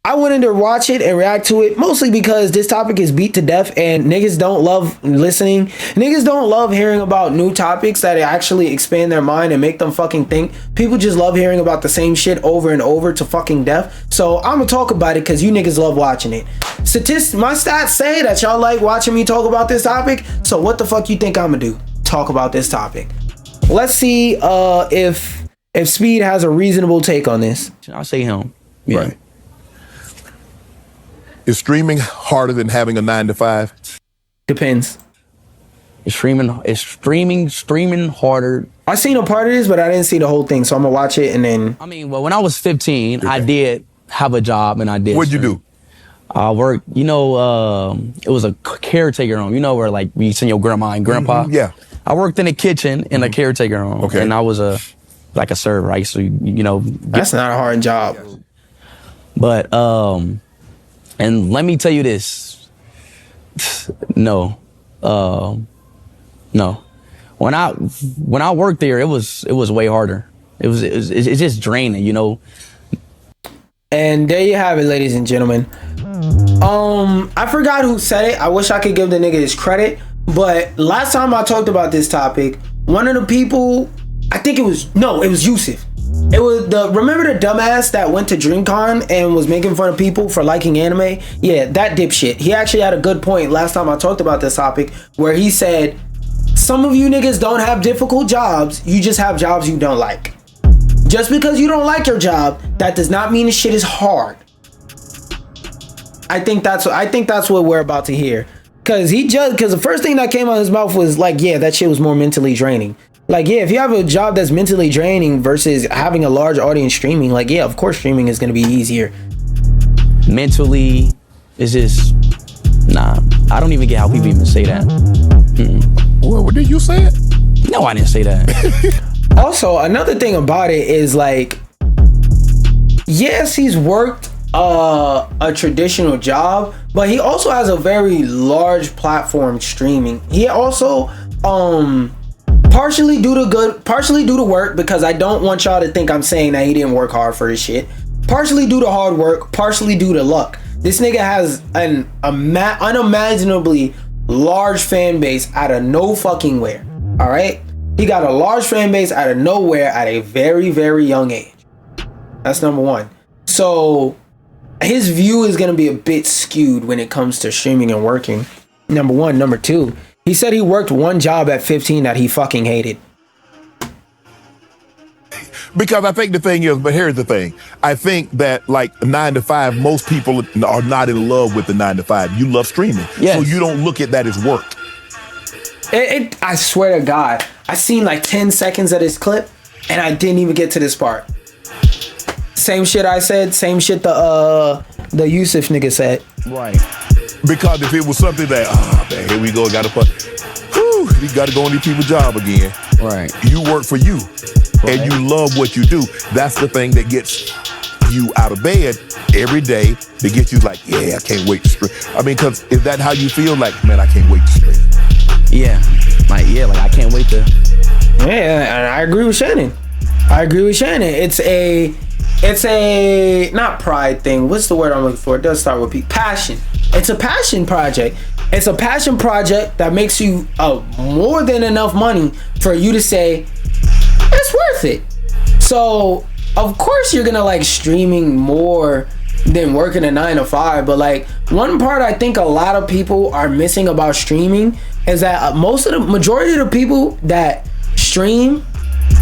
I wanted to watch it and react to it mostly because this topic is beat to death and niggas don't love listening. Niggas don't love hearing about new topics that actually expand their mind and make them fucking think. People just love hearing about the same shit over and over to fucking death. So I'm gonna talk about it because you niggas love watching it. My stats say that y'all like watching me talk about this topic. So what the fuck you think I'm gonna do? Talk about this topic. Let's see if Speed has a reasonable take on this. I'll say him. Yeah. Right. Is streaming harder than having a 9-to-5? Depends. Is streaming harder? I seen a part of this, but I didn't see the whole thing, so I'm gonna watch it and then. I mean, well, when I was 15, I did have a job and I did. What'd you do? I worked, it was a caretaker home, where like you send your grandma and grandpa. Yeah. I worked in the kitchen in a caretaker home. Okay. And I was a server, right? So, That's not a hard job. But, and let me tell you this. No. No. When I worked there, it was way harder. It's just draining, And there you have it, ladies and gentlemen. I forgot who said it. I wish I could give the nigga his credit. But last time I talked about this topic, one of the people, I think it was Yusuf. It was remember the dumbass that went to DreamCon and was making fun of people for liking anime? Yeah, that dipshit. He actually had a good point last time I talked about this topic where he said, some of you niggas don't have difficult jobs, you just have jobs you don't like. Just because you don't like your job, that does not mean the shit is hard. I think that's what we're about to hear. Cause the first thing that came out of his mouth was like, yeah, that shit was more mentally draining. Like, yeah, if you have a job that's mentally draining versus having a large audience streaming, like, yeah, of course streaming is gonna be easier. Mentally, it's just, nah, I don't even get how people even say that. Well, did you say it? No, I didn't say that. Also, another thing about it is like, yes, he's worked a traditional job, but he also has a very large platform streaming. He also partially due to work, because I don't want y'all to think I'm saying that he didn't work hard for his shit. Partially due to hard work, partially due to luck. This nigga has an unimaginably large fan base out of no fucking where. All right, he got a large fan base out of nowhere at a very, very young age. That's number one. So his view is going to be a bit skewed when it comes to streaming and working. Number one. Number two, he said he worked one job at 15 that he fucking hated. Because I think the thing is, but here's the thing. I think that like 9-to-5, most people are not in love with the 9-to-5. You love streaming. Yes. So you don't look at that as work. I swear to God, I seen like 10 seconds of this clip and I didn't even get to this part. Same shit I said, same shit the Yusuf nigga said. Right. Because if it was something that, man, here we go, gotta go on these people's job again. Right. You work for you. Right. And you love what you do. That's the thing that gets you out of bed every day, that gets you like, yeah, I can't wait to stream. I mean, because is that how you feel? Like, man, I can't wait to stream. Yeah. Like I can't wait to. Yeah, and I agree with Shannon. It's a not pride thing. What's the word I'm looking for? It does start with passion. It's a passion project. It's a passion project that makes you more than enough money for you to say it's worth it. So of course you're gonna like streaming more than working a 9-to-5. But like one part I think a lot of people are missing about streaming is that majority of the people that stream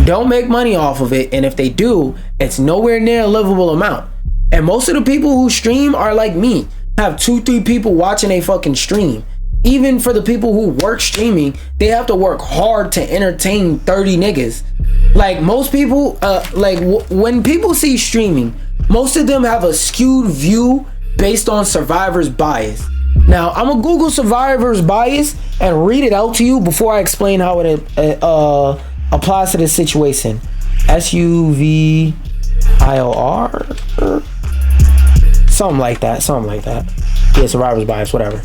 don't make money off of it, and if they do, it's nowhere near a livable amount. And most of the people who stream are like me, have 2-3 people watching a fucking stream. Even for the people who work streaming, they have to work hard to entertain 30 niggas. Like most people, when people see streaming, most of them have a skewed view based on survivor's bias. Now I'm gonna Google survivor's bias and read it out to you before I explain how it applies to this situation. SUVIOR, something like that. Yeah, survivor's bias, whatever.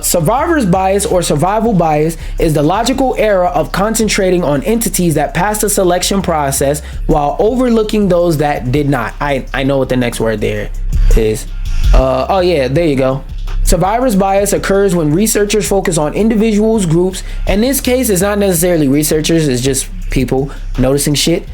Survivor's bias or survival bias is the logical error of concentrating on entities that passed the selection process while overlooking those that did not. I know what the next word there is. Oh yeah, there you go. Survivor's bias occurs when researchers focus on individuals, groups. In this case, it's not necessarily researchers, it's just people noticing shit.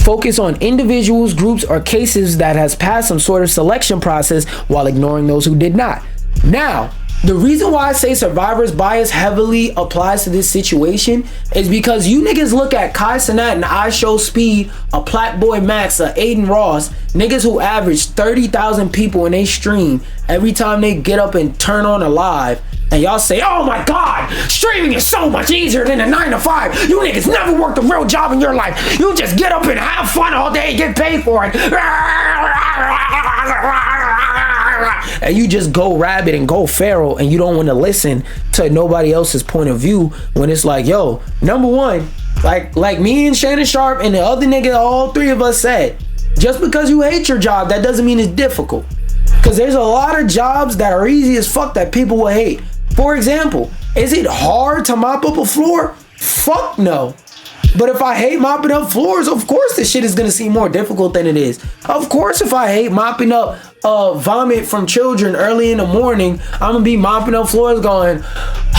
Focus on individuals, groups, or cases that has passed some sort of selection process while ignoring those who did not. Now, the reason why I say survivor's bias heavily applies to this situation is because you niggas look at Kai Cenat and I Show Speed, a Platboy Max, a Aiden Ross, niggas who average 30,000 people in they stream every time they get up and turn on a live, and y'all say, oh my god, streaming is so much easier than a 9 to 5. You niggas never worked a real job in your life. You just get up and have fun all day and get paid for it. And you just go rabid and go feral, and you don't want to listen to nobody else's point of view when it's like, yo, number one, like me and Shannon Sharp and the other nigga, all three of us said, just because you hate your job, that doesn't mean it's difficult. Because there's a lot of jobs that are easy as fuck that people will hate. For example, is it hard to mop up a floor? Fuck no. But if I hate mopping up floors, of course this shit is gonna seem more difficult than it is. Of course, if I hate mopping up vomit from children early in the morning, I'm gonna be mopping up floors going,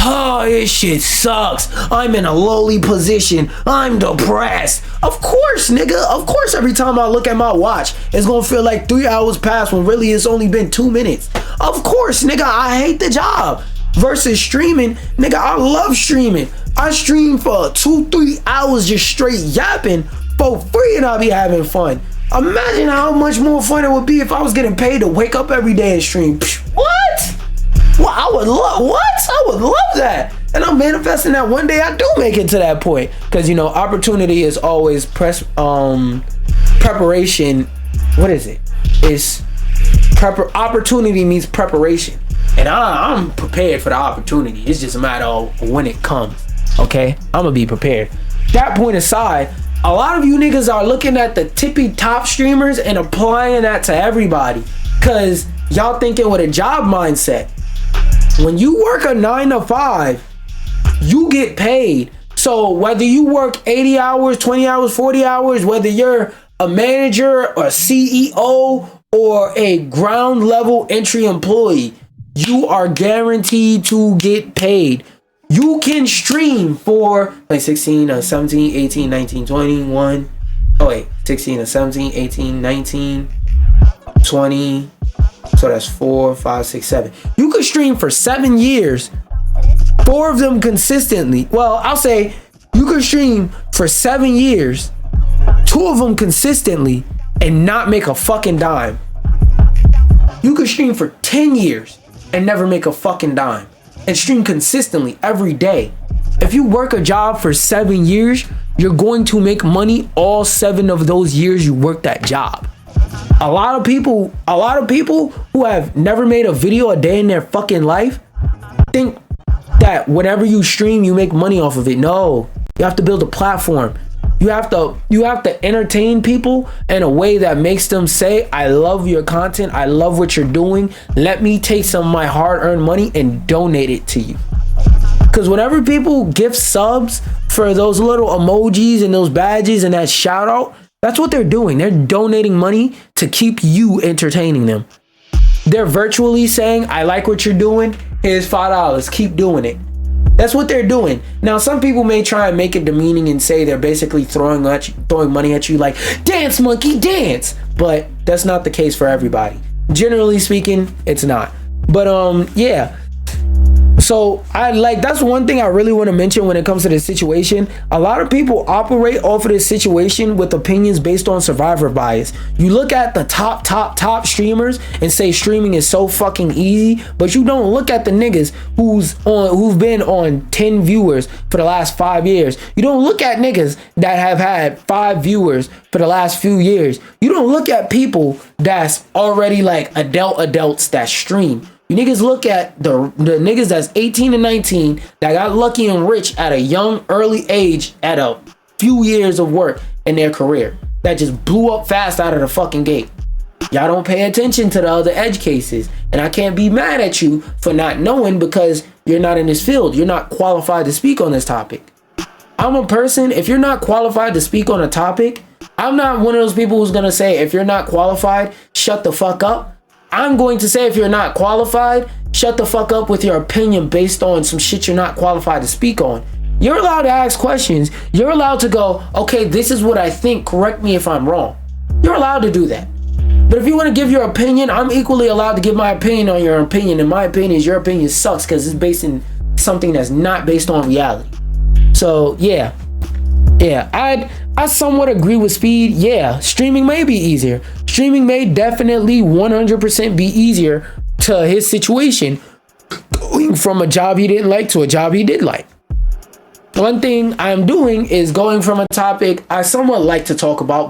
oh, this shit sucks. I'm in a lowly position. I'm depressed. Of course, nigga. Of course, every time I look at my watch, it's gonna feel like 3 hours passed when really it's only been 2 minutes. Of course, nigga, I hate the job. Versus streaming, nigga, I love streaming. I stream for 2-3 hours just straight yapping for free and I'll be having fun. Imagine how much more fun it would be if I was getting paid to wake up every day and stream. What? Well, I would love that. And I'm manifesting that one day I do make it to that point. Because, you know, opportunity is always preparation. What is it? It's opportunity means preparation. And I'm prepared for the opportunity. It's just a matter of when it comes. Okay? I'm gonna be prepared. That point aside, a lot of you niggas are looking at the tippy top streamers and applying that to everybody. Cause y'all thinking with a job mindset. When you work a 9 to 5, you get paid. So whether you work 80 hours, 20 hours, 40 hours, whether you're a manager or CEO or a ground level entry employee, you are guaranteed to get paid. You can stream for like 16 or 17, 18, 19, 21. Oh wait, 16 or 17, 18, 19, 20. So that's 4, 5, 6, 7. You could stream for 7 years, 4 of them consistently. Well, I'll say you could stream for 7 years, 2 of them consistently, and not make a fucking dime. You could stream for 10 years and never make a fucking dime, and stream consistently every day. If you work a job for 7 years, you're going to make money all 7 of those years you work that job. A lot of people who have never made a video a day in their fucking life think that whenever you stream, you make money off of it. No, you have to build a platform. You have to entertain people in a way that makes them say, I love your content. I love what you're doing. Let me take some of my hard-earned money and donate it to you. Because whenever people gift subs for those little emojis and those badges and that shout out, that's what they're doing. They're donating money to keep you entertaining them. They're virtually saying, I like what you're doing. Here's $5. Keep doing it. That's what they're doing. Now, some people may try and make it demeaning and say they're basically throwing money at you like, dance, monkey, dance. But that's not the case for everybody. Generally speaking, it's not. But yeah. So that's one thing I really want to mention when it comes to this situation. A lot of people operate off of this situation with opinions based on survivor bias. You look at the top streamers and say streaming is so fucking easy, but you don't look at the niggas who've been on 10 viewers for the last 5 years. You don't look at niggas that have had 5 viewers for the last few years. You don't look at people that's already like adults that stream. You niggas look at the niggas that's 18 and 19 that got lucky and rich at a young, early age at a few years of work in their career that just blew up fast out of the fucking gate. Y'all don't pay attention to the other edge cases. And I can't be mad at you for not knowing because you're not in this field. You're not qualified to speak on this topic. I'm a person, if you're not qualified to speak on a topic, I'm not one of those people who's going to say, if you're not qualified, shut the fuck up. I'm going to say, if you're not qualified, shut the fuck up with your opinion based on some shit you're not qualified to speak on. You're allowed to ask questions. You're allowed to go, okay, this is what I think. Correct me if I'm wrong. You're allowed to do that. But if you want to give your opinion, I'm equally allowed to give my opinion on your opinion. And my opinion is your opinion sucks because it's based in something that's not based on reality. So yeah, I somewhat agree with Speed. Yeah, streaming may be easier. Streaming may definitely 100% be easier to his situation, going from a job he didn't like to a job he did like. One thing I'm doing is going from a topic I somewhat like to talk about,